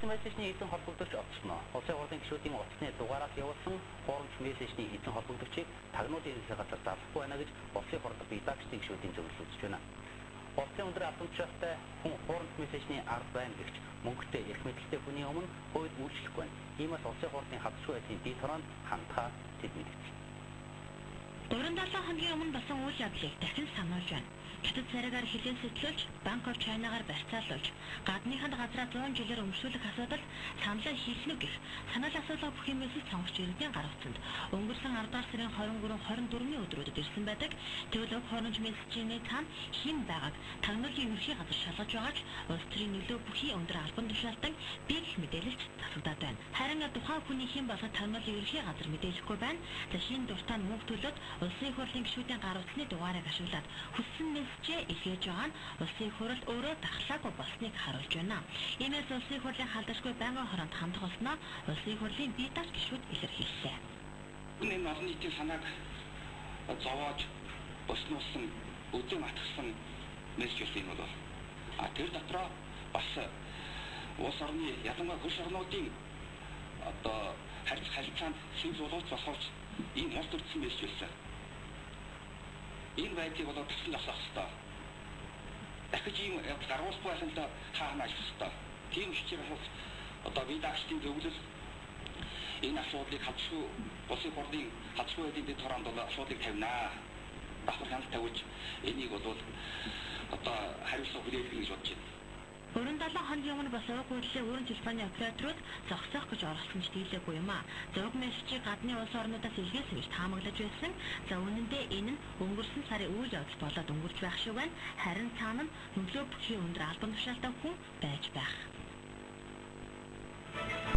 Улсын мессежний эзэн холбогдогч олцсноо. Улсын хурлын гишүүдийн утасны дугаараас явуулсан хуурамч мессежний эзэн холбогдогчийг тагнуулын эзэн газар залахгүй байна гэж улсын хурлын редакцийн гишүүдийн зөвлөл үзэж байна. Улсын өндөр албан тушаалтай хүн хуурамч мессежний ард байна гэгч мөнгөтэй эрх мэдэлтэй хүний өмнө хууль үйлчлэхгүй байна. Иймээс улсын хурлын хавцгүй байдлын бие торонд хандхаа тэд мэдгэв. 37 хоногийн өмнө болсон үйл явдлыг дахин сануулж байна. Хятад царайгаар хилэн сэтлүүлж, Bank of China-гаар барьцаалуулж, гадныханд газраа 100 жилээр өмсүүлэх асуудал саналаа хийлнэ гэх санал асуулга бүх юмээс сонгогч иргэдийн гар утсанд өнгөрсөн 10 дугаар сарын 23-24-ний өдрүүдэд ирсэн байдаг. Тэгвэл уг хуурамч мессежний цаана хэн байгааг тагнуулын ерөнхий газар шалгаж байгаач улс төрийн нөлөө бүхий өндөр албан тушаалтан бий гэх мэдээлэлд засагдаад байна. Харин тухайн хүний хэн болоход тагнуулын ерөнхий газар мэдээлэхгүй байна. За шинэ дуртай нь мөнгө төлөөд улсын хурлын гишүүдийн гар утсны дугаарыг ашиглаад хүссэн мессежээ илгээж байгаа нь улсын хурл өөрөө дархлаагүй болсныг харуулж байна. Иймээс улсын хурлын халдашгүй байнгын хороонд хандах болсноо улсын хурлын бие дааж гишүүд илэрхийллээ. Энэ олон нийтийн санааг зовоож боснуулсан өдөө матгсан мессеж юм бол тэр дотроо бас улс орны ялангуяа хөрш орнуудын харилцаанд шинж боловч болохоос энэ хол төрсөн мессеж байсан. Энэ байдлыг болоо тасалж асах хэрэгтэй. Дахиж ийм гаргуулахгүй байхын тулд хаана ажиллах хэрэгтэй. Тийм учраас редакцийн зөвлөл энэ асуудлыг хадшгүй улсын хурлын хадшгүй байдлын дэд торонд асуудлыг тавинаа. Давхар хяналт тавьж энийг бол хариуцлага хүлээх гэж бодож байна. 47 хоногийн өмнө болсон уг үйлчлэгийг өрн Испаний операторууд зогсоох гэж оролцсон ч дийлээгүй юм а. Зөвг мессежийг гадны улс орнуудаас илгээсэн гэж таамаглаж байсан. За үнэн дээр энэ нь өнгөрсөн сарын үйл явдал болоод өнгөрч байх шиг байна. Харин цаана нь нөлөө бүхий өндөр албан тушаалтай хүн байж байх.